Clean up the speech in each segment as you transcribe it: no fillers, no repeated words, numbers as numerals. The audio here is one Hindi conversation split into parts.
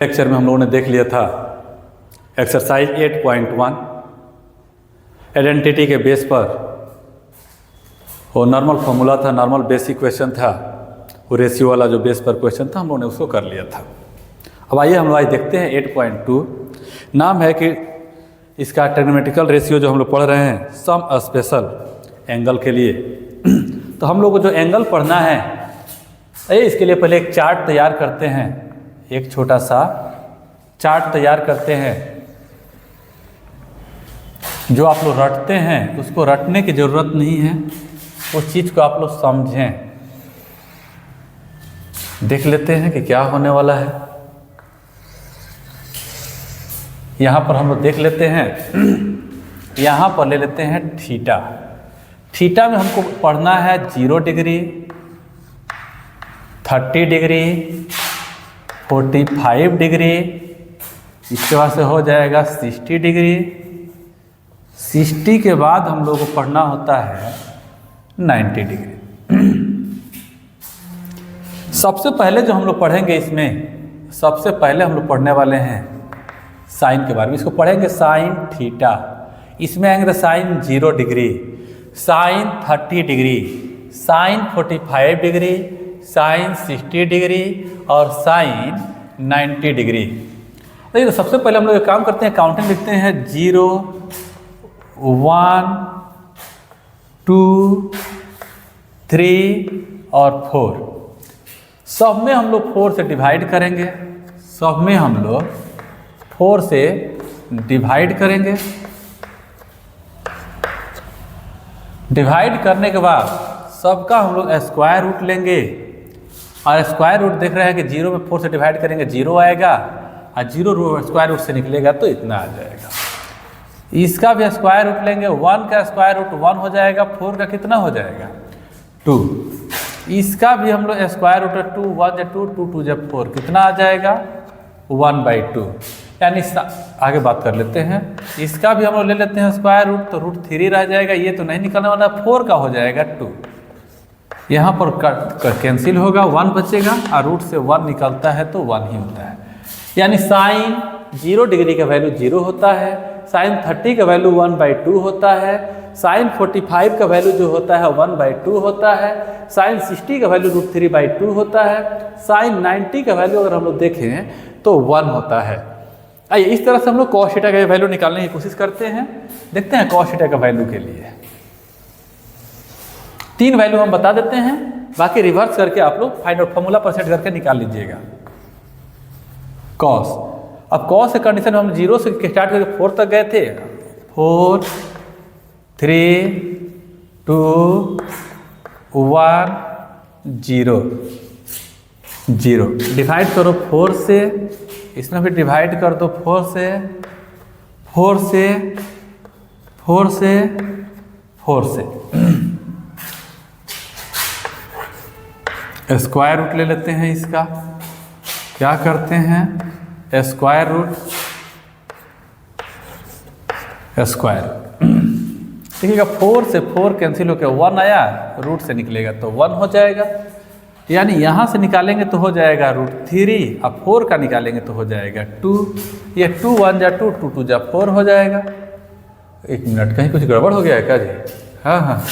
लेक्चर में हम लोगों ने देख लिया था एक्सरसाइज 8.1 आइडेंटिटी के बेस पर वो नॉर्मल फॉर्मूला था, नॉर्मल बेसिक क्वेश्चन था, वो रेशियो वाला जो बेस पर क्वेश्चन था हम लोगों ने उसको कर लिया था। अब आइए हम लोग आज देखते हैं 8.2 नाम है कि इसका ट्रिग्नोमेट्रिकल रेशियो जो हम लोग पढ़ रहे हैं सम स्पेशल एंगल के लिए। तो हम लोग को जो एंगल पढ़ना है इसके लिए पहले एक चार्ट तैयार करते हैं, एक छोटा सा चार्ट तैयार करते हैं। जो आप लोग रटते हैं उसको रटने की ज़रूरत नहीं है, उस चीज़ को आप लोग समझें। देख लेते हैं कि क्या होने वाला है। यहाँ पर हम लोग देख लेते हैं, यहाँ पर ले लेते हैं थीटा। थीटा में हमको पढ़ना है 0 डिग्री, 30 डिग्री, 45 डिग्री, इसके बाद से हो जाएगा 60 डिग्री। 60 के बाद हम लोग को पढ़ना होता है 90 डिग्री। सबसे पहले जो हम लोग पढ़ेंगे इसमें, सबसे पहले हम लोग पढ़ने वाले हैं साइन के बारे में। इसको पढ़ेंगे साइन थीटा। इसमें आएंगे sine 0 degree, sine 30 degree, sine 45 degree, sine 60 degree और साइन 90 डिग्री। तो सबसे पहले हम लोग एक काम करते हैं, काउंटिंग लिखते हैं 0, 1, 2, 3 और 4। सब में हम लोग 4 से डिवाइड करेंगे, सब में हम लोग 4 से डिवाइड करेंगे। डिवाइड करने के बाद सबका हम लोग स्क्वायर रूट लेंगे, और स्क्वायर रूट देख रहे हैं कि 0 में 4 से डिवाइड करेंगे 0 आएगा, और 0 स्क्वायर रूट से निकलेगा तो इतना आ जाएगा। इसका भी स्क्वायर रूट लेंगे, 1 का स्क्वायर रूट 1 हो जाएगा, 4 का कितना हो जाएगा 2। इसका भी हम लोग स्क्वायर रूट 2, 1 जब 2, 2 2 जब 4 कितना आ जाएगा 1/2। यानी आगे बात कर लेते हैं। इसका भी हम लोग ले लेते हैं स्क्वायर रूट, तो रूट 3 रह जाएगा, ये तो नहीं निकलने वाला, 4 का हो जाएगा 2। यहाँ पर कैंसिल होगा, 1 बचेगा, और रूट से 1 निकलता है तो 1 ही होता है। यानी साइन 0 डिग्री का वैल्यू 0 होता है, साइन 30 का वैल्यू 1/2 होता है, साइन 45 का वैल्यू जो होता है 1/2 होता है, साइन 60 का वैल्यू रूट 3/2 होता है, साइन 90 का वैल्यू अगर हम लोग देखें तो 1 होता है। आइए इस तरह से हम लोग कॉस थीटा का वैल्यू निकालने की कोशिश करते हैं। देखते हैं कॉस थीटा का वैल्यू के लिए 3 वैल्यू हम बता देते हैं, बाकी रिवर्स करके आप लोग फाइंड आउट फॉर्मूला पर सेट करके निकाल लीजिएगा। कॉस, अब कॉस के कंडीशन में हम 0 से स्टार्ट करके 4 तक गए थे। 4, 3, 2, 1, 0, 0। डिवाइड करो 4 से, इसमें भी डिवाइड कर दो 4 से, 4 से, 4 से, 4 से। स्क्वायर रूट ले लेते हैं इसका। क्या करते हैं स्क्वायर रूट, स्क्वायर देखिएगा 4 से 4 कैंसिल होकर 1 आया, रूट से निकलेगा तो 1 हो जाएगा। यानी यहाँ से निकालेंगे तो हो जाएगा रूट 3, अब 4 का निकालेंगे तो हो जाएगा 2। ये 2 1 जा 2, 2 2 जा 4 हो जाएगा। 1 मिनट, कहीं कुछ गड़बड़ हो गया है क्या जी? हाँ,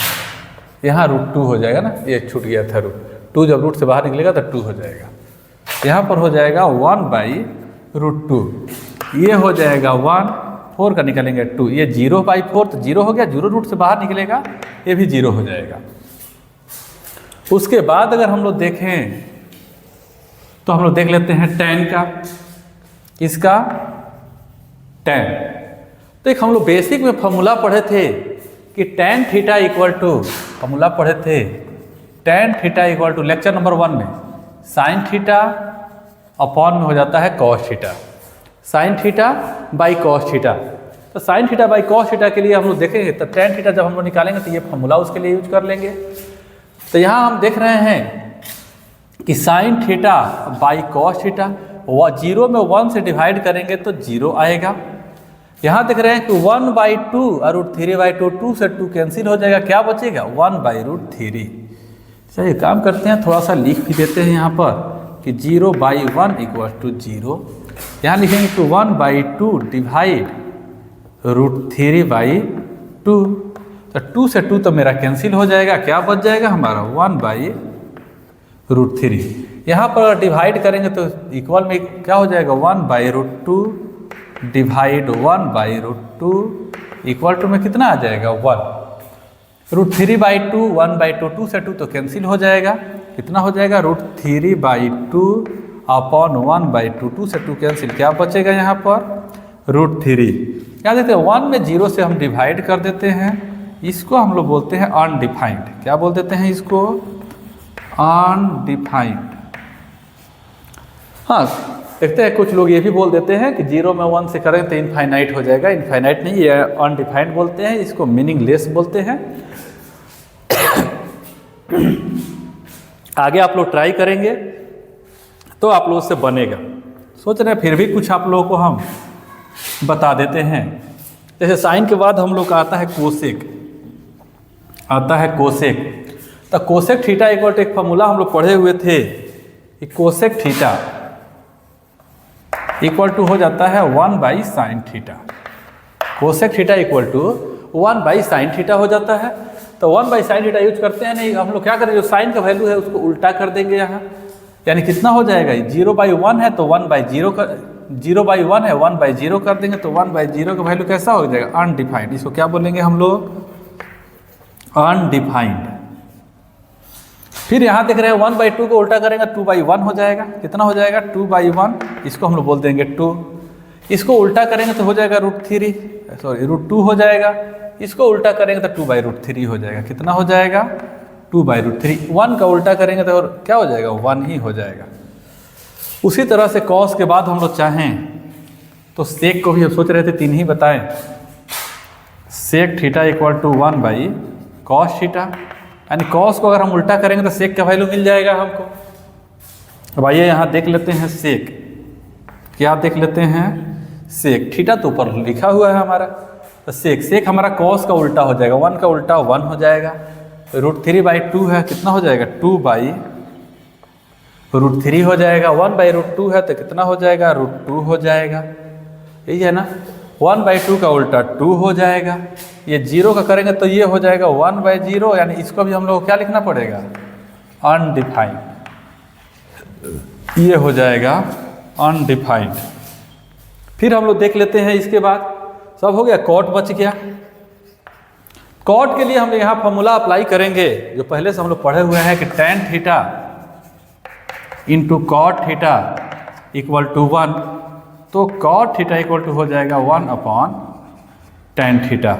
यहाँ रूट 2 हो जाएगा ना, ये छूट गया था रूट 2, जब रूट से बाहर निकलेगा तो 2 हो जाएगा। यहाँ पर हो जाएगा 1/√2, ये हो जाएगा 1, 4 का निकालेंगे 2, ये 0/4 तो 0 हो गया, 0 रूट से बाहर निकलेगा, ये भी 0 हो जाएगा। उसके बाद अगर हम लोग देखें तो हम लोग देख लेते हैं tan का, इसका tan। तो एक हम लोग बेसिक में फॉर्मूला पढ़े थे कि tan theta equal to, formula पढ़े थे tan theta equal to lecture number 1 में साइन थीटा अपॉन में हो जाता है cos theta, sine theta by cos theta. तो sine theta by cos theta के लिए हम लोग देखेंगे तो tan थीटा जब हम लोग निकालेंगे तो ये फॉर्मूला उसके लिए यूज कर लेंगे। तो यहाँ हम देख रहे हैं कि sign theta by cos theta, 0 में 1 से डिवाइड करेंगे तो 0 आएगा। यहाँ देख रहे हैं कि 1/2 और रूट 3/2, 2 से 2 कैंसिल हो जाएगा, क्या बचेगा 1/√3। चलिए काम करते हैं, थोड़ा सा लिख भी देते हैं यहाँ पर कि 0/1 = 0। यहाँ लिखेंगे कि 1/2 डिवाइड √3/2। तो 2 से 2 तो मेरा कैंसिल हो जाएगा, क्या बच जाएगा हमारा 1/√3। यहाँ पर डिवाइड करेंगे तो इक्वल में क्या हो जाएगा 1/√2 डिवाइड 1/√2 इक्वल टू में कितना आ जाएगा 1। √3/2 1/2 2 से 2 तो कैंसिल हो जाएगा, कितना हो जाएगा √3/2 अपॉन 1/2 2 से 2 कैंसिल, क्या बचेगा यहाँ पर √3। क्या देते हैं 1 में 0 से हम डिवाइड कर देते हैं, इसको हम लोग बोलते हैं अनडिफाइंड। क्या बोल देते हैं इसको अनडिफाइंड। हाँ देखते हैं कुछ लोग ये भी बोल देते हैं कि 0 में 1 से करें तो इनफाइनाइट हो जाएगा। इनफाइनाइट नहीं, ये अनडिफाइंड बोलते हैं, इसको मीनिंगलेस बोलते हैं। आगे आप लोग ट्राई करेंगे तो आप लोगों से बनेगा। सोच रहे हैं फिर भी कुछ आप लोगों को हम बता देते हैं। जैसे साइन के बाद हम लोग का आता है कोसेक, आता है कोसेक। तो कोसेक थीटा इक्वल टू एक फॉर्मूला हम लोग पढ़े हुए थे कि कोसेक थीटा इक्वल टू हो जाता है 1/sin theta. Cosec theta equal to 1/sin theta हो जाता है। तो 1/sin थीटा यूज करते हैं नहीं, हम लोग क्या करें जो साइन का वैल्यू है उसको उल्टा कर देंगे यहाँ, यानी कितना हो जाएगा 0/1 है तो 1/0 कर, 0/1 है 1/0 कर देंगे तो 1/0 का वैल्यू कैसा हो जाएगा अनडिफाइंड। इसको क्या बोलेंगे हम लोग अनडिफाइंड। फिर यहाँ देख रहे हैं 1/2 को उल्टा करेंगे 2/1 हो जाएगा, कितना हो जाएगा 2/1, इसको हम लोग बोल देंगे 2। इसको उल्टा करेंगे तो हो जाएगा √3 सॉरी √2 हो जाएगा, इसको उल्टा करेंगे तो 2/√3 हो जाएगा, कितना हो जाएगा 2/√3। 1 का उल्टा करेंगे तो और क्या हो जाएगा 1 ही हो जाएगा। उसी तरह से कॉस के बाद हम लोग चाहें तो सेक को भी हम सोच रहे थे 3 ही बताएं। Sec theta equal to 1/cos theta, यानी कॉस को अगर हम उल्टा करेंगे तो सेक का वैल्यू मिल जाएगा हमको। अब आइए यहाँ देख लेते हैं सेक, क्या देख लेते हैं सेक। थीटा तो ऊपर लिखा हुआ है हमारा, तो सेक हमारा कॉस का उल्टा हो जाएगा, 1 का उल्टा 1 हो जाएगा। √3/2 है, कितना हो जाएगा 2/√3 हो जाएगा। 1/√2 है तो कितना हो जाएगा √2 हो जाएगा, यही है ना। 1/2 का उल्टा 2 हो जाएगा। ये 0 का करेंगे तो ये हो जाएगा 1/0, यानी इसको भी हम लोग को क्या लिखना पड़ेगा अनडिफाइंड, ये हो जाएगा अनडिफाइंड। फिर हम लोग देख लेते हैं, इसके बाद सब हो गया, कॉट बच गया। कॉट के लिए हम यहाँ फॉर्मूला अप्लाई करेंगे जो पहले से हम लोग पढ़े हुए हैं कि tan theta into cot theta equal to 1। तो कॉट थीटा इक्वल टू हो जाएगा 1/tan थीटा।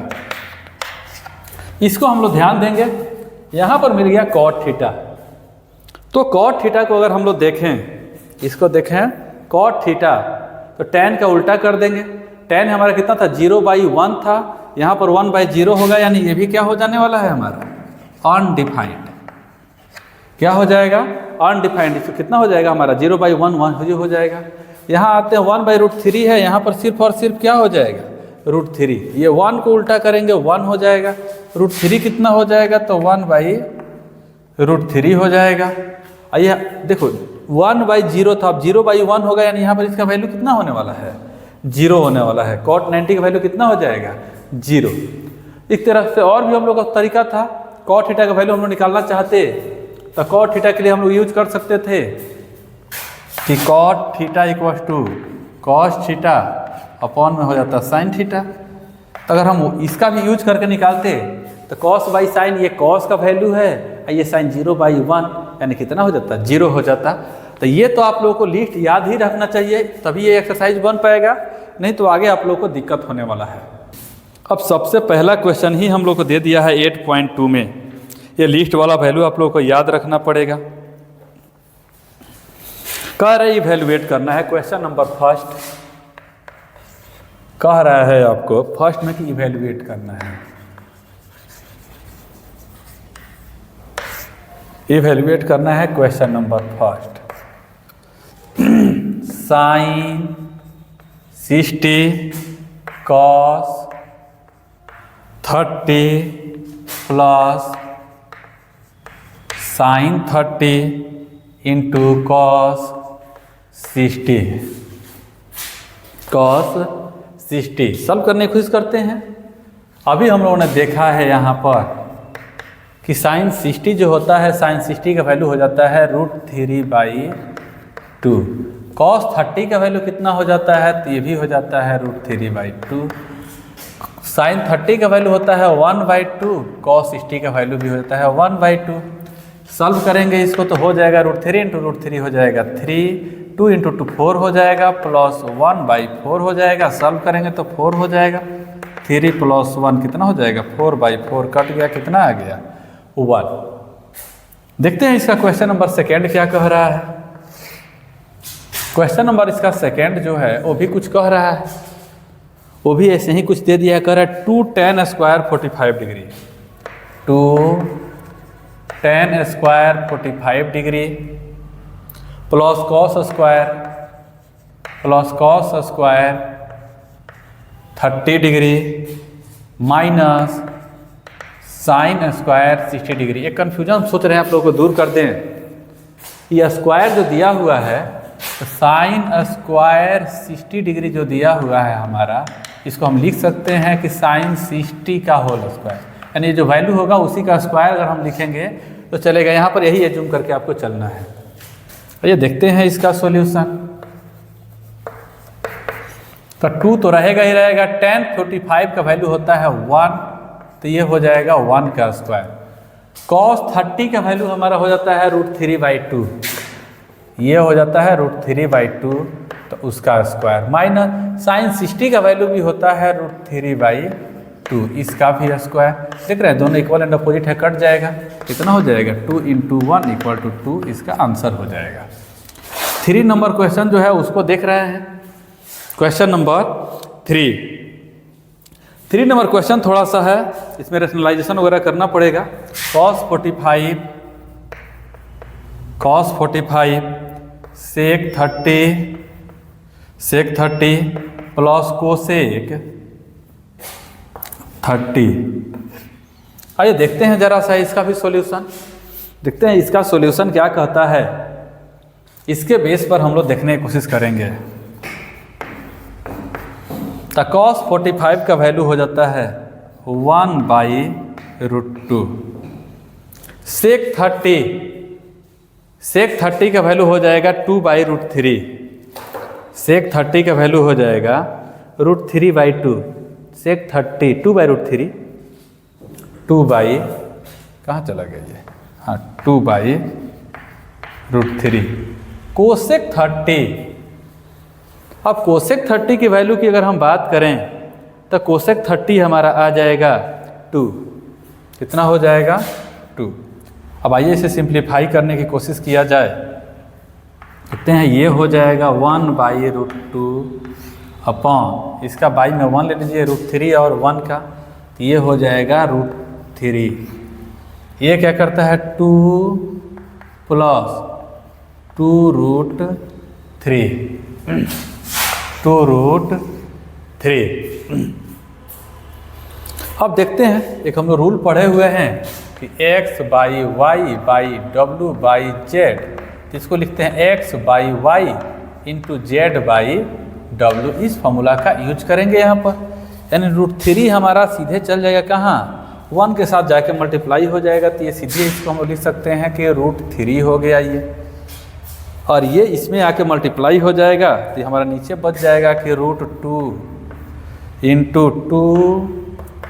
इसको हम लोग ध्यान देंगे, यहाँ पर मिल गया कॉट थीटा। तो कॉट थीटा को अगर हम लोग देखें, इसको देखें कॉट थीटा, तो tan का उल्टा कर देंगे। tan हमारा कितना था 0/1 था, यहाँ पर 1/0 होगा, यानी ये भी क्या हो जाने वाला है हमारा अनडिफाइंड। क्या हो जाएगा अनडिफाइंड। इसको कितना हो जाएगा हमारा 0/1 1 हो जाएगा। यहाँ आते हैं 1/√3 है, यहाँ पर सिर्फ और सिर्फ क्या हो जाएगा √3। ये 1 को उल्टा करेंगे 1 हो जाएगा, √3 कितना हो जाएगा तो 1/√3 हो जाएगा। आइए देखो 1/0 था, अब 0/1 होगा, यानी यहाँ पर इसका वैल्यू कितना होने वाला है 0 होने वाला है। cot 90 का वैल्यू कितना हो जाएगा 0। इस तरह से और भी हम लोग का तरीका था, cot थीटा का वैल्यू हम लोग निकालना चाहते तो cot थीटा के लिए हम लोग यूज कर सकते थे कि cot theta equal to cos theta upon में हो जाता sin थीटा। तो अगर हम इसका भी यूज करके निकालते तो cos/sin, ये cos का वैल्यू है, ये sin 0/1, यानी कितना हो जाता 0 हो जाता। तो ये तो आप लोगों को लिस्ट याद ही रखना चाहिए, तभी ये एक्सरसाइज बन पाएगा, नहीं तो आगे आप लोगों को दिक्कत होने वाला है। अब सबसे पहला क्वेश्चन ही हम लोग को दे दिया है 8.2 में, ये लिस्ट वाला वैल्यू आप लोगों को याद रखना पड़ेगा। कह रहे इवैल्यूएट करना है, क्वेश्चन नंबर फर्स्ट कह रहा है आपको फर्स्ट में कि इवैल्यूएट करना है। इवैल्यूएट करना है question number first. Sine 60 cos 30 plus sin 30 into cos 60 cos 60 solve करने की कोशिश करते हैं। अभी हम लोगों ने देखा है यहाँ पर कि साइन 60 जो होता है, साइन 60 का वैल्यू हो जाता है √3/2। cos 30 का वैल्यू कितना हो जाता है, तो ये भी हो जाता है √3/2। साइन 30 का वैल्यू होता है 1/2, cos 60 का वैल्यू भी हो जाता है 1/2। सॉल्व करेंगे इसको तो हो जाएगा √3 × √3 हो जाएगा 3, 2 × 2 4 हो जाएगा, प्लस 1/4 हो जाएगा। सॉल्व करेंगे तो 4 हो जाएगा। 3 + 1 कितना हो जाएगा, 4/4 कट गया, कितना आ गया 1। देखते हैं इसका क्वेश्चन नंबर सेकेंड क्या कह रहा है। क्वेश्चन नंबर इसका सेकेंड जो है वो भी कुछ कह रहा है, वो भी ऐसे ही कुछ दे दिया है। कह रहा है 2 tan² 45 degree, 2 tan² 45 degree plus cos² 30 degree minus sin² 60 degree. एक कन्फ्यूजन हम सोच रहे हैं आप लोगों को दूर कर दें। ये स्क्वायर जो दिया हुआ है, तो sin² 60 डिग्री जो दिया हुआ है हमारा, इसको हम लिख सकते हैं कि sin 60 का होल स्क्वायर, यानी जो वैल्यू होगा उसी का स्क्वायर अगर हम लिखेंगे तो चलेगा। यहाँ पर यही एज्यूम करके आपको चलना है। तो ये देखते हैं इसका सॉल्यूशन। तो 2 तो रहेगा ही रहेगा, tan 45 का वैल्यू होता है 1, तो ये हो जाएगा 1 का स्क्वायर। cos 30 का वैल्यू हमारा हो जाता है √3/2, ये हो जाता है √3/2, तो उसका स्क्वायर माइनस sin 60 का वैल्यू भी होता है √3/2, इसका भी स्क्वायर। देख रहे हैं दोनों इक्वल एंड अपोजिट है, कट जाएगा, कितना हो जाएगा 2 × 1 = 2, इसका आंसर हो जाएगा। 3 नंबर क्वेश्चन जो है उसको देख रहे हैं। क्वेश्चन नंबर 3 नंबर क्वेश्चन थोड़ा सा है, इसमें रेशनलाइजेशन वगैरह करना पड़ेगा। cos 45 sec 30 plus cosec 30। आइए देखते हैं जरा सा इसका भी सॉल्यूशन। देखते हैं इसका सॉल्यूशन क्या कहता है, इसके बेस पर हम लोग देखने की कोशिश करेंगे। तो cos 45 का वैल्यू हो जाता है 1/√2। sec 30 का वैल्यू हो जाएगा 2/√3। sec 30 का वैल्यू हो जाएगा √3/2। sec 30 2/√3, 2/ कहाँ चला गया ये, हाँ 2/√3। cosec 30, अब cosec 30 की वैल्यू की अगर हम बात करें तो cosec 30 हमारा आ जाएगा 2, कितना हो जाएगा 2। अब आइए इसे सिंप्लीफाई करने की कोशिश किया जाए। देखते हैं ये हो जाएगा 1/√2 अपॉन, इसका बाई में 1 ले लीजिए, √3 और 1 का, तो ये हो जाएगा √3। ये क्या करता है 2 + 2√3, 2√3। अब देखते हैं, एक हम लोग रूल पढ़े हुए हैं कि x/y/w/z, इसको लिखते हैं x/y × z/w। इस फॉर्मूला का यूज करेंगे यहाँ पर, यानी √3 हमारा सीधे चल जाएगा कहाँ, 1 के साथ जाके मल्टीप्लाई हो जाएगा, तो ये सीधे इसको हम लिख सकते हैं कि √3 हो गया ये, और ये इसमें आके मल्टीप्लाई हो जाएगा, तो हमारा नीचे बच जाएगा कि √2 × 2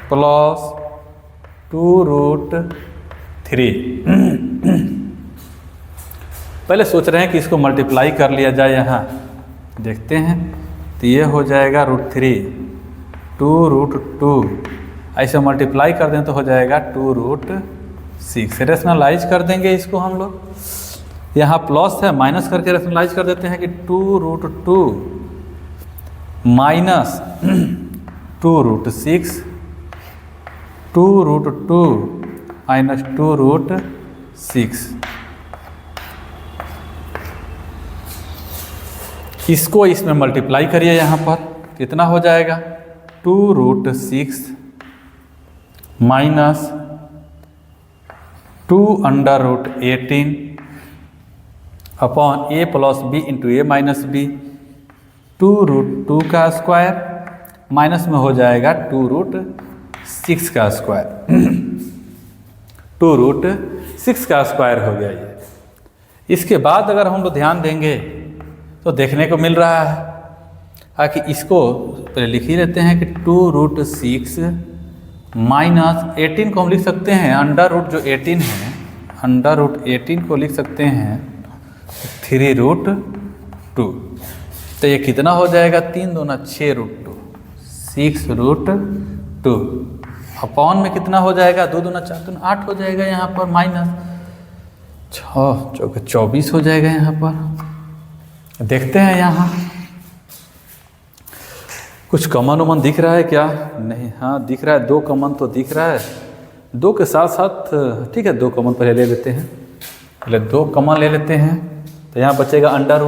प्लस 2√3। पहले सोच रहे हैं कि इसको मल्टीप्लाई कर लिया जाए, यहाँ देखते हैं, तो ये हो जाएगा √3, 2√2, ऐसे मल्टीप्लाई कर दें तो हो जाएगा 2√6। रेशनलाइज कर देंगे इसको हम लोग, यहाँ प्लस है, माइनस करके रेशनलाइज कर देते हैं कि 2√2 माइनस 2√6, 2√2 माइनस 2√6। इसको इसमें मल्टीप्लाई करिए, यहाँ पर कितना हो जाएगा 2√6 minus 2√18 upon a + b × a - b, 2√2 का स्क्वायर माइनस में हो जाएगा 2√6 का स्क्वायर। 2√6 का स्क्वायर हो गया ये। इसके बाद अगर हम लोग ध्यान देंगे तो देखने को मिल रहा है कि इसको पहले लिख ही लेते हैं कि 2√6 माइनस 18 को हम लिख सकते हैं अंडर रूट जो 18 है, अंडर रूट 18 को लिख सकते हैं 3√2। तो ये कितना हो जाएगा, 3 दूना 6√2, 6√2 अपॉन में कितना हो जाएगा, 2 दूना 4 दूना 8 हो जाएगा यहाँ पर, माइनस 6 चौके 24 हो जाएगा यहाँ पर। देखते हैं यहाँ कुछ कॉमन वमन दिख रहा है क्या, नहीं, हाँ दिख रहा है, 2 कॉमन तो दिख रहा है। 2 के साथ साथ ठीक है 2 कॉमन पहले ले लेते हैं, पहले 2 कॉमन ले लेते हैं। तो यहाँ बचेगा अंडर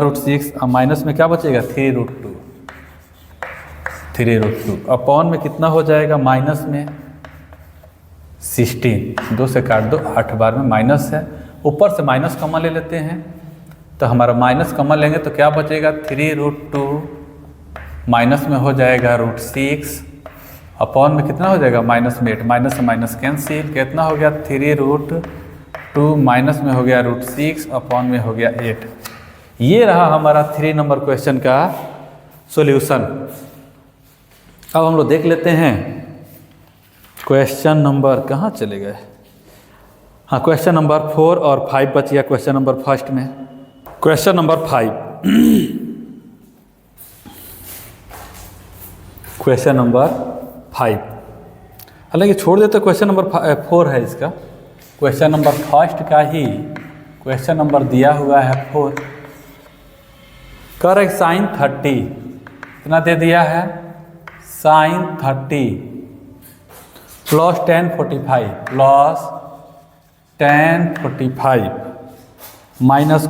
रूट 6 और माइनस में क्या बचेगा 3√2 अपॉन में कितना हो जाएगा, माइनस में 16, 2 से काट दो 8 बार में माइनस है, ऊपर से माइनस कॉमन ले लेते हैं। तो हमारा माइनस कॉमन लेंगे तो क्या बचेगा 3√2 माइनस में हो जाएगा √6 अपॉन में कितना हो जाएगा माइनस में 8, माइनस से माइनस कैंसिल, कितना हो गया 3√2 माइनस में हो गया √6 अपॉन में हो गया 8। ये रहा हमारा 3 नंबर क्वेश्चन का सॉल्यूशन। अब हम लोग देख लेते हैं क्वेश्चन नंबर कहाँ चले गए, हाँ क्वेश्चन नंबर 4 और 5 बच गया क्वेश्चन नंबर फर्स्ट में। क्वेश्चन नंबर 5 क्वेश्चन नंबर 5, हालांकि छोड़ देते क्वेश्चन नंबर 4 है इसका, क्वेश्चन नंबर फर्स्ट का ही क्वेश्चन नंबर दिया हुआ है 4। कर साइन 30 कितना दे दिया है, sine 30 plus 1045 plus 1045 minus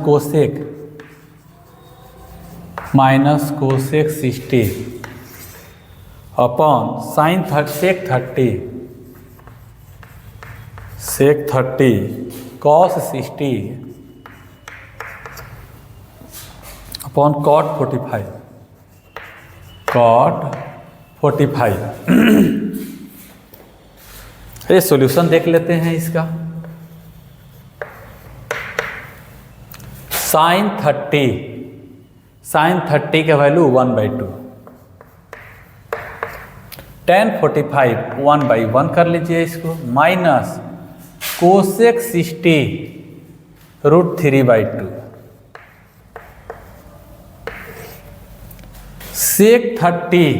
cosec 60 upon sine sec 30 cos 60 upon cot 45 ये सॉल्यूशन देख लेते हैं इसका। साइन 30 का वैल्यू 1/2, 1045 1/1 कर लीजिए इसको, माइनस कोसेक 60 √3/2, सेक 30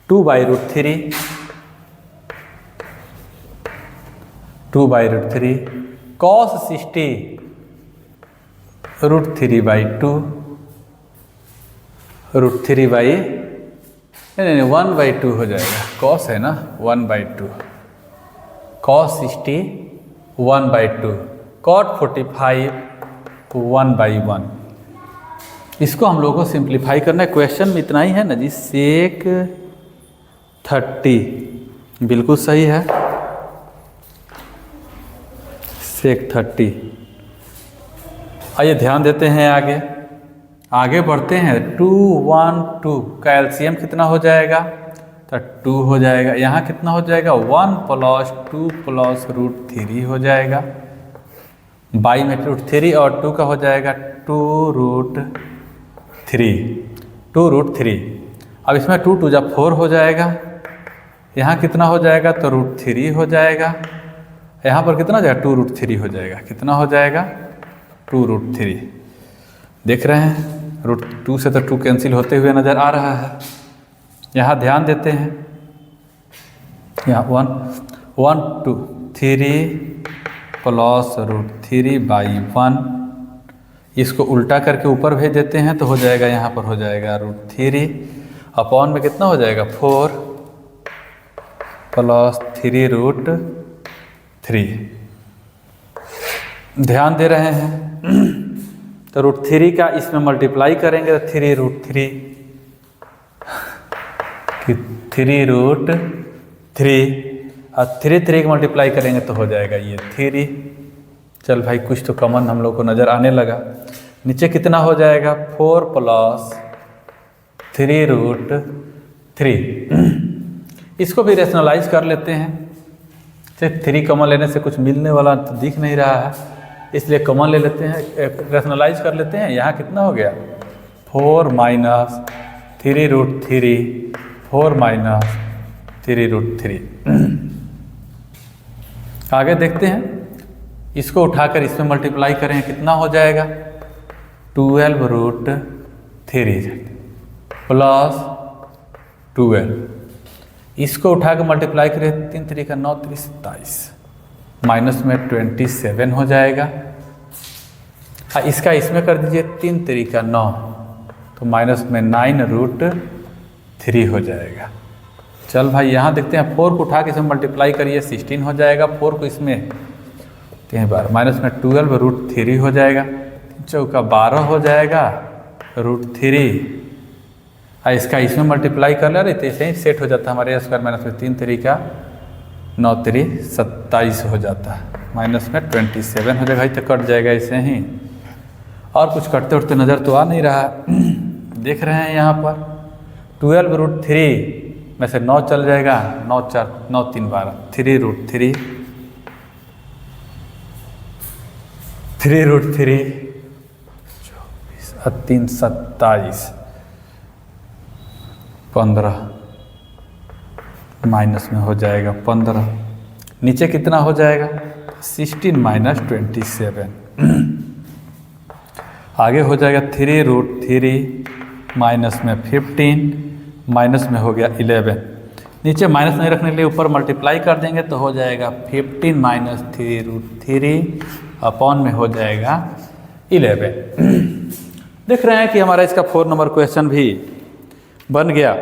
2/√3 कॉस 60 √3/2 नहीं 1/2 हो जाएगा, कॉस है ना 1/2, कॉस 60 1/2, कॉट 45 1/1। इसको हम लोगों को सिंप्लीफाई करना है, क्वेश्चन में इतना ही है ना जी, सेक 30 बिल्कुल सही है, सेक 30। आइए ध्यान देते हैं आगे बढ़ते हैं। 2 1 2 का एलसीएम कितना हो जाएगा, तो 2 हो जाएगा, यहाँ कितना हो जाएगा 1 + 2 + √3 हो जाएगा, बाई में √3 और 2 का हो जाएगा 2√3। अब इसमें 2 2 जब 4 हो जाएगा, यहाँ कितना हो जाएगा तो √3 हो जाएगा, यहाँ पर कितना हो जाएगा 2√3 हो जाएगा, कितना हो जाएगा 2√3। देख रहे हैं √2 से तो 2 कैंसिल होते हुए नज़र आ रहा है। यहाँ ध्यान देते हैं, यहाँ 1 2 3 प्लस √3/1, इसको उल्टा करके ऊपर भेज देते हैं तो हो जाएगा, यहाँ पर हो जाएगा √3 अपॉन में कितना हो जाएगा 4 प्लस 3√3। ध्यान दे रहे हैं तो √3 का इसमें मल्टीप्लाई करेंगे तो 3√3 और 3 का मल्टीप्लाई करेंगे तो हो जाएगा ये 3। चल भाई कुछ तो कॉमन हम लोग को नज़र आने लगा। नीचे कितना हो जाएगा 4 + 3√3। इसको भी रेशनलाइज कर लेते हैं। सिर्फ 3 कॉमन लेने से कुछ मिलने वाला तो दिख नहीं रहा है, इसलिए कॉमन ले लेते हैं, रेशनलाइज कर लेते हैं। यहाँ कितना हो गया 4 - 3√3, 4 - 3√3। आगे देखते हैं, इसको उठाकर इसमें मल्टीप्लाई करें कितना हो जाएगा 12√3 + 12। इसको उठाकर मल्टीप्लाई करें 3 × 3 = 9, 3 × 27, माइनस में 27 हो जाएगा। इसका इसमें कर दीजिए 3 × 3 = 9, तो माइनस में 9√3 हो जाएगा। चल भाई यहाँ देखते हैं 4 को उठा के इसमें मल्टीप्लाई करिए 16 हो जाएगा। 4 को इसमें 3 बार माइनस में 12√3 हो जाएगा। 4 × 12 हो जाएगा √3। इसका इसमें मल्टीप्लाई कर ले रहे थे, ऐसे ही सेट हो जाता है हमारे स्क्वायर माइनस में 3 × 3 = 9, 3 × 27 हो जाता है, माइनस में 27 हो जाएगा। तो कट जाएगा ऐसे ही, और कुछ कटते उठते नज़र तो आ नहीं रहा। देख रहे हैं यहाँ पर 12√3 में से 9 चल जाएगा, 9 × 4 = 9, 3 × 12, 3√3, 3√3, 24 + 3 = 27, 15 माइनस में हो जाएगा 15। नीचे कितना हो जाएगा 16 - 27। आगे हो जाएगा 3√3 माइनस में 15, माइनस में हो गया 11। नीचे माइनस नहीं रखने के लिए ऊपर मल्टीप्लाई कर देंगे तो हो जाएगा 15 - 3√3 अपॉन में हो जाएगा 11। देख रहे हैं कि हमारा इसका 4 नंबर क्वेश्चन भी बन गया।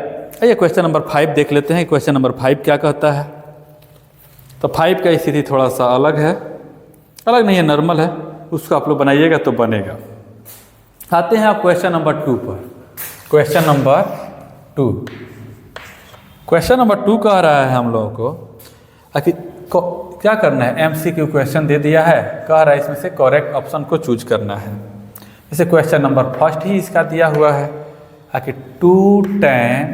ये क्वेश्चन नंबर 5 देख लेते हैं। क्वेश्चन नंबर 5 क्या कहता है। तो 5 का स्थिति थोड़ा सा अलग है, अलग नहीं है, नॉर्मल है। उसको आप लोग बनाइएगा तो बनेगा। आते हैं आप क्वेश्चन नंबर 2 पर। क्वेश्चन नंबर 2, क्वेश्चन नंबर 2 कह रहा है हम लोगों को कि क्या करना है। MCQ क्वेश्चन दे दिया है, कह रहा है इसमें से करेक्ट ऑप्शन को चूज करना है। जैसे क्वेश्चन नंबर 1 ही इसका दिया हुआ है कि 2 tan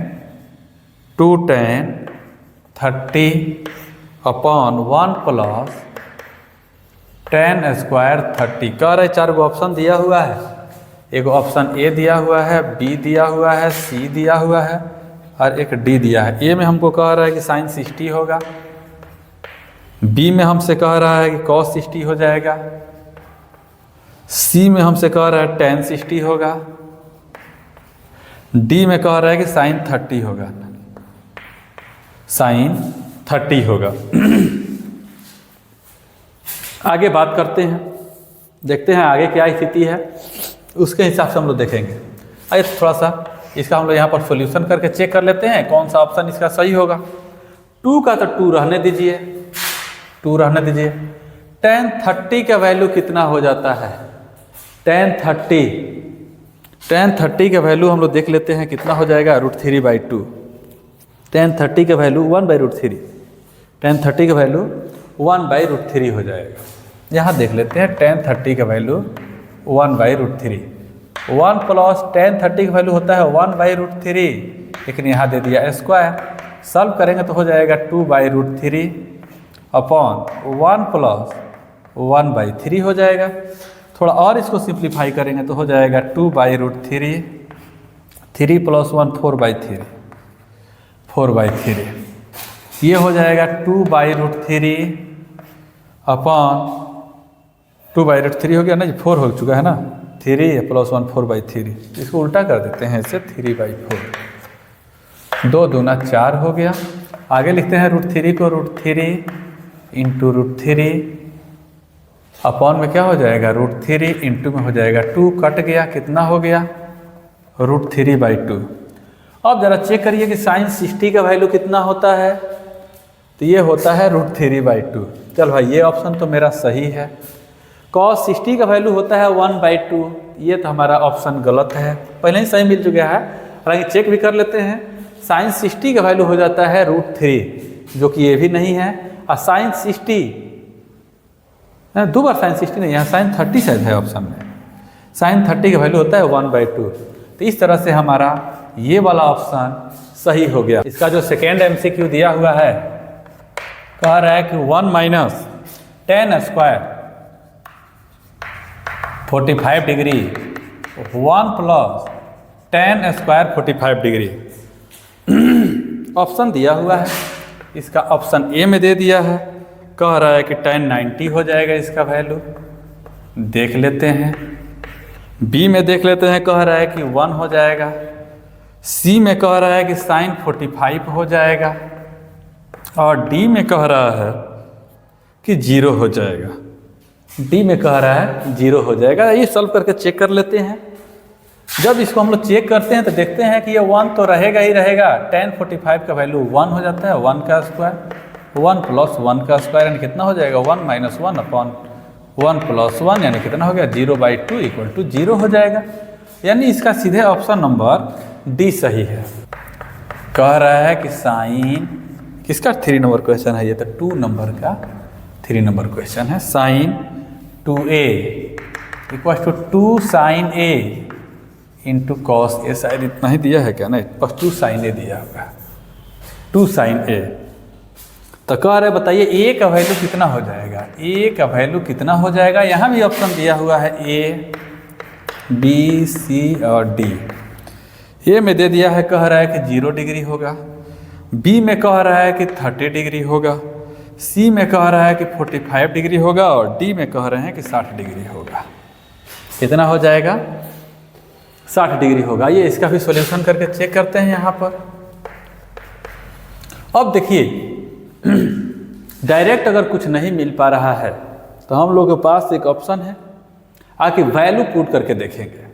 30 अपॉन 1 + tan² 30। कह रहे 4 गो ऑप्शन दिया हुआ है। एक ऑप्शन A दिया हुआ है, B दिया हुआ है, C दिया हुआ है और एक D दिया है। A में हमको कह रहा है कि sin 60 होगा, B में हमसे कह रहा है कि cos 60 हो जाएगा, C में हमसे कह रहा है tan 60 होगा, D में कह रहा है कि sin 30 होगा, sin 30 होगा। आगे बात करते हैं, देखते हैं आगे क्या स्थिति है, उसके हिसाब से हम लोग देखेंगे। आइए थोड़ा सा इसका हम लोग यहाँ पर सॉल्यूशन करके चेक कर लेते हैं कौन सा ऑप्शन इसका सही होगा। 2 का तो 2 रहने दीजिए, 2 रहने दीजिए। tan 30 का वैल्यू कितना हो जाता है। tan 30 का वैल्यू हम लोग देख लेते हैं कितना हो जाएगा √3/2। tan 30 का वैल्यू 1/√3, tan 30 का वैल्यू 1/√3 हो जाएगा। यहाँ देख लेते हैं tan 30 का वैल्यू 1/√3। 1 + tan 30 का वैल्यू होता है 1/√3, लेकिन यहाँ दे दिया स्क्वायर। सॉल्व करेंगे तो हो जाएगा 2/√3 अपॉन 1 + 1/3 हो जाएगा। थोड़ा और इसको सिंप्लीफाई करेंगे तो हो जाएगा 2/√3, 3 + 1 4/3, 4/3। ये हो जाएगा 2/√3 अपॉन 2/√3 हो गया ना जी, 4 हो चुका है ना, 3 + 1 4/3। इसको उल्टा कर देते हैं, इसे 3/4, 2 दूना 4 हो गया। आगे लिखते हैं √3 को √3 × √3 अपॉन में क्या हो जाएगा √3 इंटू में हो जाएगा 2, कट गया, कितना हो गया √3/2। अब जरा चेक करिए कि sin 60 का वैल्यू कितना होता है। तो ये होता है √3/2। चल भाई ये ऑप्शन तो मेरा सही है। cos 60 का वैल्यू होता है 1/2, ये तो हमारा ऑप्शन गलत है, पहले ही सही मिल चुका है। हालांकि चेक भी कर लेते हैं। sin 60 का वैल्यू हो जाता है √3, जो कि ये भी नहीं है। और sin 60 2 बार sin 60 नहीं, यहाँ sin 30 शायद है ऑप्शन में। साइन 30 का वैल्यू होता है 1/2। तो इस तरह से हमारा ये वाला ऑप्शन सही हो गया। इसका जो सेकेंड MCQ दिया हुआ है, कह रहा है कि 1 minus ten square 45 degree 1 plus ten square 45 degree option दिया हुआ है। इसका ऑप्शन ए में दे दिया है, कह रहा है कि tan 90 हो जाएगा इसका वैल्यू। देख लेते हैं, बी में देख लेते हैं, कह रहा है कि 1 हो जाएगा। सी में कह रहा है कि साइन 45 हो जाएगा और डी में कह रहा है कि 0 हो जाएगा। डी में कह रहा है 0 हो जाएगा। ये सॉल्व करके चेक कर लेते हैं। जब इसको हम लोग चेक करते हैं तो देखते हैं कि ये 1 तो रहेगा ही रहेगा। tan 45 का वैल्यू 1 हो जाता है, 1 का स्क्वायर 1 प्लस 1 का स्क्वायर यानी कितना हो जाएगा 1 माइनस 1 अपॉन 1 प्लस 1 यानी कितना हो गया 0/2 इक्वल टू 0 हो जाएगा। यानी इसका सीधे ऑप्शन नंबर डी सही है। कह रहा है कि साइन किसका 3 नंबर क्वेश्चन है, ये तो 2 नंबर का 3 नंबर क्वेश्चन है। Sine 2a equal to 2 sine a into cos a, शायद इतना ही दिया है क्या, नहीं 2 साइन ए दिया होगा, 2 साइन ए। तो कह रहे बताइए ए का वैल्यू कितना हो जाएगा, ए का वैल्यू कितना हो जाएगा। यहाँ भी ऑप्शन दिया हुआ है ए बी सी और डी। ए में दे दिया है, कह रहा है कि 0 डिग्री होगा। बी में कह रहा है कि 30 डिग्री होगा। सी में कह रहा है कि 45 डिग्री होगा और डी में कह रहे हैं कि 60 डिग्री होगा। कितना हो जाएगा 60 डिग्री होगा। ये इसका भी सॉल्यूशन करके चेक करते हैं यहाँ पर। अब देखिए डायरेक्ट अगर कुछ नहीं मिल पा रहा है तो हम लोग के पास एक ऑप्शन है, आके वैल्यू पुट करके देखेंगे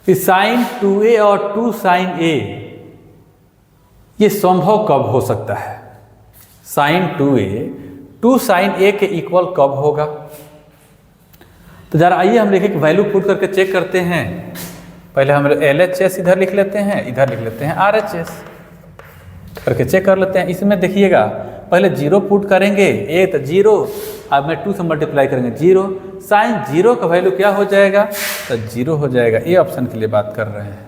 कि साइन 2a और 2 साइन a ये संभव कब हो सकता है। साइन 2a 2 साइन a के इक्वल कब होगा। तो जरा आइए हम देखें कि वैल्यू पुट करके चेक करते हैं। पहले हम LHS इधर लिख लेते हैं, इधर लिख लेते हैं RHS करके चेक कर लेते हैं। इसमें देखिएगा पहले 0 पुट करेंगे, ए तो 0, अब मैं 2 से मल्टीप्लाई करेंगे 0। साइन 0 का वैल्यू क्या हो जाएगा, तो 0 हो जाएगा। ये ऑप्शन के लिए बात कर रहे हैं।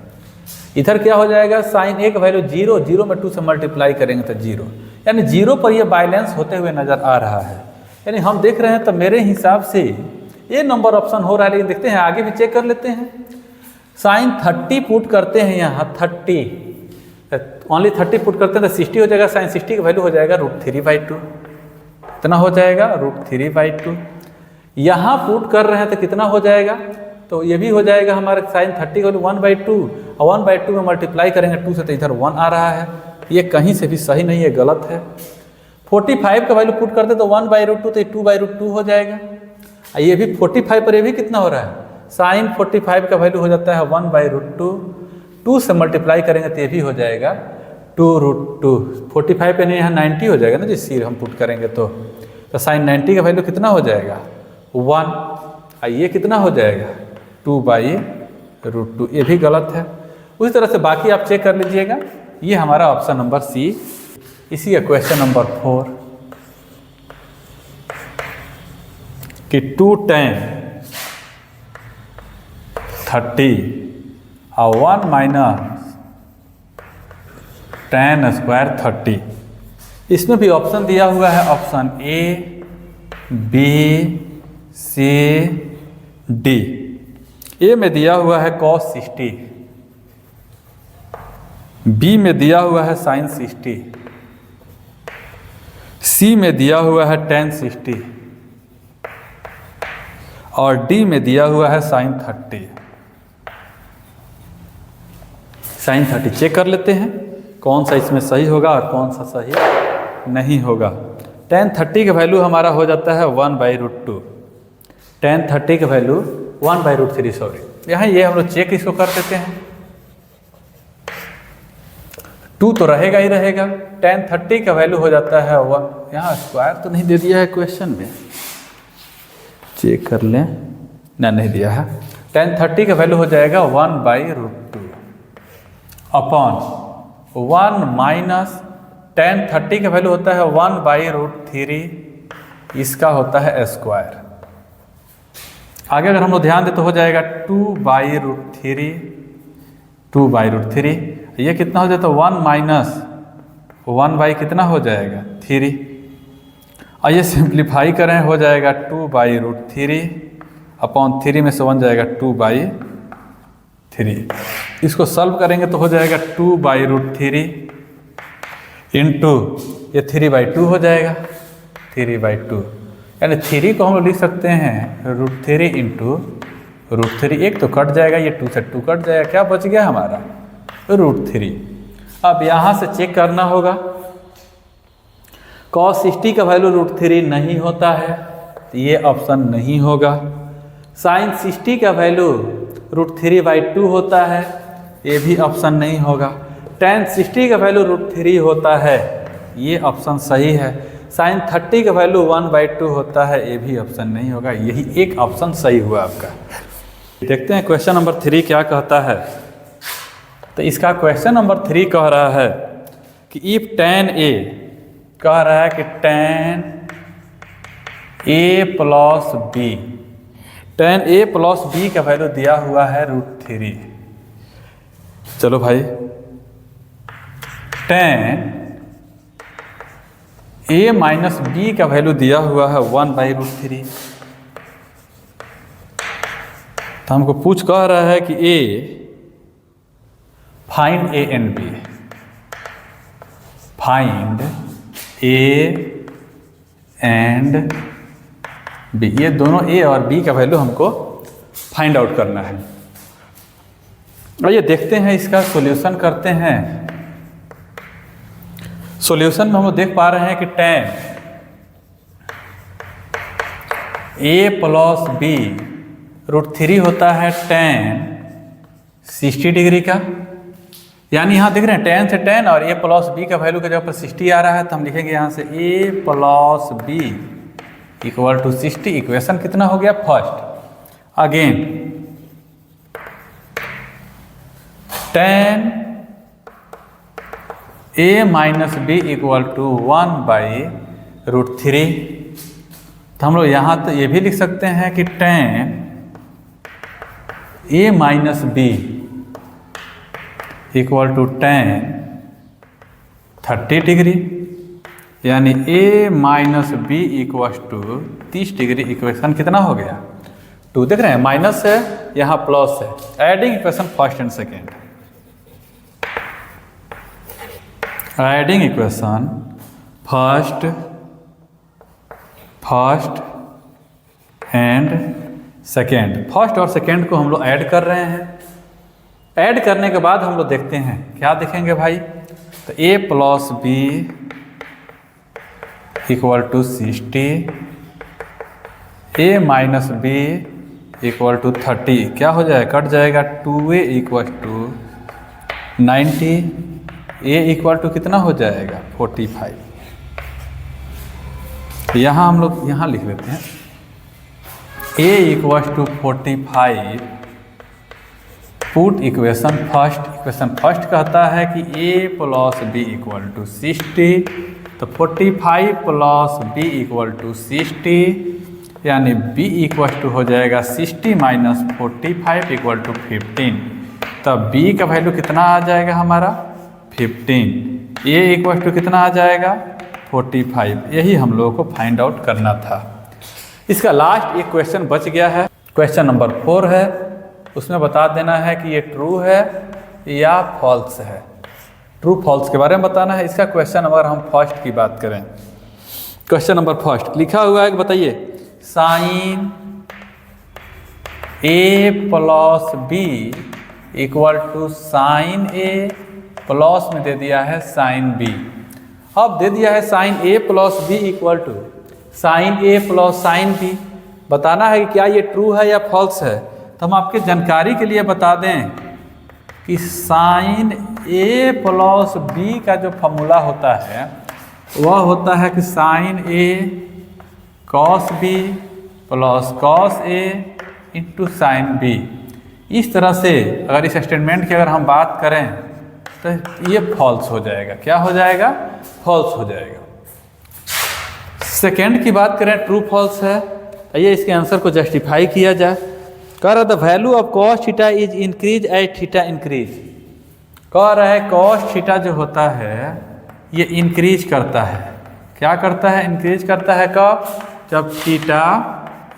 इधर क्या हो जाएगा, साइन a का वैल्यू 0, 0 में 2 से मल्टीप्लाई करेंगे तो 0, यानी 0 पर ये बैलेंस होते हुए नजर आ रहा है। यानी हम देख रहे हैं तो मेरे हिसाब से ये नंबर ऑप्शन हो रहा है। लेकिन देखते हैं आगे भी चेक कर लेते हैं। साइन 30 पुट करते हैं यहाँ 30, ओनली 30 पुट करते हैं तो 60 हो जाएगा। साइन 60 का वैल्यू हो जाएगा √3/2, कितना हो जाएगा √3/2। यहाँ पुट कर रहे हैं तो कितना हो जाएगा, तो ये भी हो जाएगा हमारे साइन 30 का वैल्यू 1/2 और 1/2 में मल्टीप्लाई करेंगे 2 से तो इधर 1 आ रहा है। ये कहीं से भी सही नहीं है, गलत है। 45 का वैल्यू पुट करते तो 1/2 तो 2/2 हो जाएगा। ये भी 45 पर ये भी कितना हो रहा है, साइन 45 का वैल्यू हो जाता है 1/2, 2 से मल्टीप्लाई करेंगे तो ये भी हो जाएगा 2√2। 45 यानी यहाँ 90 हो जाएगा ना, जिस सी हम पुट करेंगे तो साइन 90 का वैल्यू कितना हो जाएगा 1। ये कितना हो जाएगा 2/√2। ये भी गलत है। उसी तरह से बाकी आप चेक कर लीजिएगा। ये हमारा ऑप्शन नंबर सी। इसी का क्वेश्चन नंबर 4 कि 2 tan 30 और 1 माइनस tan स्क्वायर 30। इसमें भी ऑप्शन दिया हुआ है, option A B C D. A में दिया हुआ है cos 60, बी में दिया हुआ है sin 60, सी में दिया हुआ है tan 60 और डी में दिया हुआ है sin 30। sin 30 चेक कर लेते हैं कौन सा इसमें सही होगा और कौन सा सही नहीं होगा। tan 30 का वैल्यू हमारा हो जाता है 1/√2। tan 30 का वैल्यू 1/√3, सॉरी। यहाँ ये हम लोग चेक इसको कर देते हैं। 2 तो रहेगा ही रहेगा। tan 30 का वैल्यू हो जाता है 1। यहाँ स्क्वायर तो नहीं दे दिया है क्वेश्चन में, चेक कर लें ना, नहीं दिया है। tan 30 का वैल्यू हो जाएगा 1/√2 अपॉन 1 माइनस tan 30 का वैल्यू होता है 1/√3, इसका होता है स्क्वायर। आगे अगर हम लोग ध्यान दें तो हो जाएगा 2/√3, 2/√3। ये कितना हो जाता है 1 माइनस 1 कितना हो जाएगा 3। और ये सिंप्लीफाई करें हो जाएगा 2/√3 अपॉन 3 में से 1 जाएगा 2/3। इसको सॉल्व करेंगे तो हो जाएगा 2/√3 इंटू ये 3/2 हो जाएगा 3/2। यानी 3 को हम लोग लिख सकते हैं √3 इंटू √3। एक तो कट जाएगा, ये 2 से 2 कट जाएगा, क्या बच गया हमारा √3। अब यहाँ से चेक करना होगा cos 60 का वैल्यू √3 नहीं होता है तो ये ऑप्शन नहीं होगा। sin 60 का वैल्यू √3/2 होता है, ये भी ऑप्शन नहीं होगा। tan 60 का वैल्यू √3 होता है, ये ऑप्शन सही है। sin 30 का वैल्यू 1/2 होता है, ये भी ऑप्शन नहीं होगा। यही एक ऑप्शन सही हुआ आपका। देखते हैं क्वेश्चन नंबर 3 क्या कहता है। तो इसका क्वेश्चन नंबर 3 कह रहा है कि इफ tan a, कह रहा है कि tan a plus b, tan a plus b का वैल्यू दिया हुआ है √3। चलो भाई, tan a माइनस b का वैल्यू दिया हुआ है 1/√3। तो हमको पूछ कह रहा है कि a find a and b, find a and b। ये दोनों a और b का वैल्यू हमको फाइंड आउट करना है। और ये देखते हैं, इसका सॉल्यूशन करते हैं। सॉल्यूशन में हम लोग देख पा रहे हैं कि tan a प्लस b √3 होता है tan 60 डिग्री का। यानी यहाँ देख रहे हैं tan से tan और a प्लस b का वैल्यू का जब पर 60 आ रहा है तो हम लिखेंगे यहाँ से a plus b equal to 60। Equation कितना हो गया first. Again tan a minus b equal to 1/√3। तो हम लोग यहाँ तो ये भी लिख सकते हैं कि tan a minus b equal to tan 30 degree, यानी a minus b equal to 30 degree. Equation कितना हो गया 2। देख रहे हैं माइनस है, यहाँ प्लस है। Adding equation first and second, adding equation first and second. First और सेकेंड को हम लोग ऐड कर रहे हैं। ऐड करने के बाद हम लोग देखते हैं क्या देखेंगे भाई। तो a plus b equal to 60, a minus b equal to 30। क्या हो जाएगा कट जाएगा 2a equal to 90, a equal to कितना हो जाएगा 45। यहाँ हम लोग यहाँ लिख लेते हैं a equal to 45। Put equation first. Equation first कहता है कि a plus b equal to 60। तो 45 प्लस b इक्वल टू 60, यानी b इक्वल टू हो जाएगा 60 माइनस 45 इक्वल टू 15। तब b का वैल्यू कितना आ जाएगा हमारा 15। a इक्वल टू कितना आ जाएगा 45। यही हम लोगों को फाइंड आउट करना था। इसका लास्ट एक क्वेश्चन बच गया है, क्वेश्चन नंबर 4 है। उसमें बता देना है कि ये ट्रू है या फॉल्स है। ट्रू फॉल्स के बारे में बताना है। इसका क्वेश्चन अगर हम फर्स्ट की बात करें, क्वेश्चन नंबर फर्स्ट लिखा हुआ है कि बताइए sine a plus b equal to sine a plus में दे दिया है साइन b। अब दे दिया है sine a plus b equal to sine a plus sine b। बताना है कि क्या ये ट्रू है या फॉल्स है। तो हम आपके जानकारी के लिए बता दें कि साइन a प्लस b का जो फॉर्मूला होता है वह होता है कि sine a cos b plus cos a into sine b। इस तरह से अगर इस स्टेटमेंट की अगर हम बात करें तो ये फॉल्स हो जाएगा। क्या हो जाएगा फॉल्स हो जाएगा। सेकेंड की बात करें ट्रू फॉल्स है। आइए इसके आंसर को जस्टिफाई किया जाए। कह रहा the value of cos theta is increase as theta increase. कह रहा है कॉस थीटा जो होता है ये इंक्रीज करता है। क्या करता है? इंक्रीज करता है। कब? जब थीटा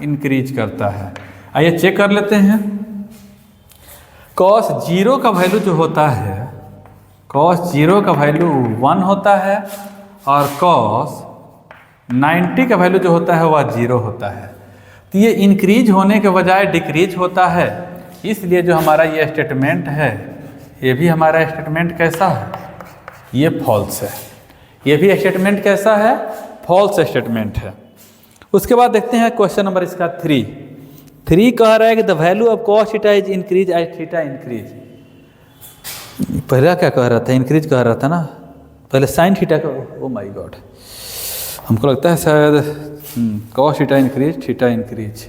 इंक्रीज करता है। आइए चेक कर लेते हैं। कॉस जीरो का वैल्यू जो होता है, कॉस जीरो का वैल्यू 1 होता है और कॉस 90 का वैल्यू जो होता है वह 0 होता है। तो ये इंक्रीज होने के बजाय डिक्रीज होता है, इसलिए जो हमारा ये स्टेटमेंट है ये भी हमारा स्टेटमेंट कैसा है? ये फॉल्स है। ये भी स्टेटमेंट कैसा है? फॉल्स स्टेटमेंट है। उसके बाद देखते हैं क्वेश्चन नंबर इसका 3 कह रहा है कि the value of cos theta is increase as theta increase. पहला क्या कह रहा था? इंक्रीज कह रहा था ना, पहले साइन थीटा का। ओ माय गॉड, हमको लगता है शायद कॉस थीटा इंक्रीज।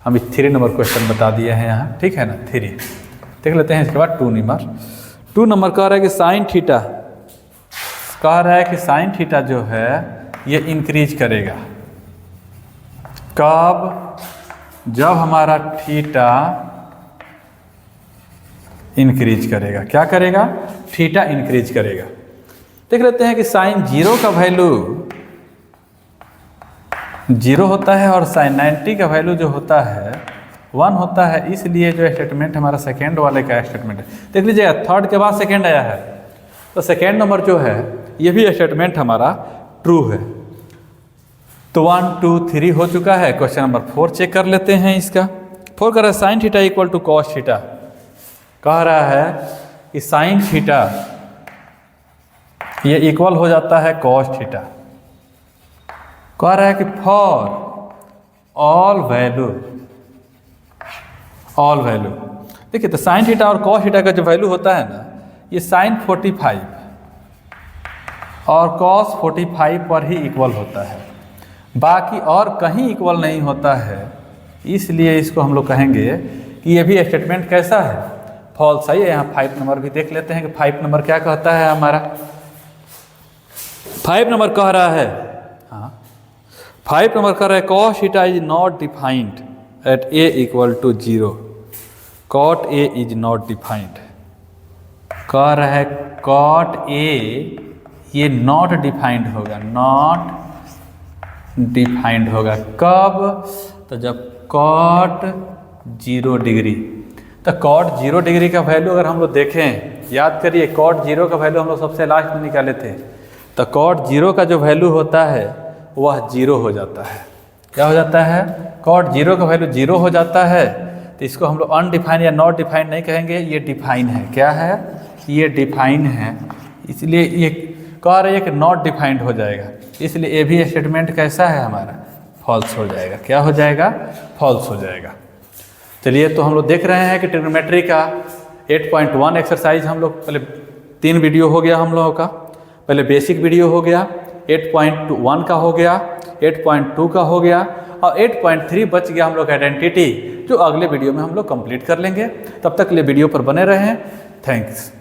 हम 3 नंबर क्वेश्चन बता दिए हैं यहाँ, ठीक है ना। 3 देख लेते हैं। इसके बाद 2 नंबर कह रहा है कि साइन थीटा, कह रहा है कि साइन थीटा जो है ये इंक्रीज करेगा। कब? जब हमारा थीटा इंक्रीज करेगा। क्या करेगा? थीटा इंक्रीज करेगा। देख लेते हैं कि साइन 0 का वैल्यू 0 होता है और साइन 90 का वैल्यू जो होता है 1 होता है, इसलिए जो स्टेटमेंट हमारा सेकेंड वाले का स्टेटमेंट है। देख लीजिएगा, थर्ड के बाद सेकेंड आया है, तो सेकेंड नंबर जो है ये भी स्टेटमेंट हमारा ट्रू है। तो 1 2 3 हो चुका है। क्वेश्चन नंबर 4 चेक कर लेते हैं। इसका 4 कह रहा है sine theta equal to cos theta. कह रहा है कि साइन थीटा ये इक्वल हो जाता है कॉस थीटा। कह रहा है कि फॉर ऑल वैल्यू देखिए, तो साइन थीटा और कॉस थीटा का जो वैल्यू होता है ना, ये साइन 45 और कॉस 45 पर ही इक्वल होता है, बाकी और कहीं इक्वल नहीं होता है। इसलिए इसको हम लोग कहेंगे कि ये भी स्टेटमेंट कैसा है? फॉल्स है। यहाँ 5 नंबर भी देख लेते हैं कि 5 नंबर क्या कहता है हमारा। 5 नंबर कह रहा है, हाँ 5 नंबर कह रहा है cos theta is not defined at a equal to 0। Cot a is not defined. कह रहा है कॉट ए ये नॉट डिफाइंड होगा, नॉट डिफाइंड होगा। कब? तो जब कॉट 0 डिग्री। तो कॉट 0 डिग्री का वैल्यू अगर हम लोग देखें, याद करिए कॉट 0 का वैल्यू हम लोग सबसे लास्ट में निकाले थे। तो कॉट 0 का जो वैल्यू होता है वह 0 हो जाता है। क्या हो जाता है? कॉट 0 का वैल्यू 0 हो जाता है। तो इसको हम लोग अनडिफाइंड या नॉट डिफाइंड नहीं कहेंगे, ये डिफाइन है। क्या है? ये डिफाइन है। इसलिए ये कह रहे हैं कि नॉट डिफाइंड हो जाएगा, इसलिए ए भी स्टेटमेंट कैसा है हमारा? फॉल्स हो जाएगा। क्या हो जाएगा? फॉल्स हो जाएगा। चलिए, तो हम लोग देख रहे हैं कि ट्रिग्नोमेट्री का 8.1 एक्सरसाइज हम लोग पहले 3 वीडियो हो गया हम लोगों का। पहले बेसिक वीडियो हो गया, 8.1 का हो गया, 8.2 का हो गया और 8.3 बच गया हम लोग आइडेंटिटी, जो अगले वीडियो में हम लोग कंप्लीट कर लेंगे। तब तक के लिए वीडियो पर बने रहें। थैंक्स।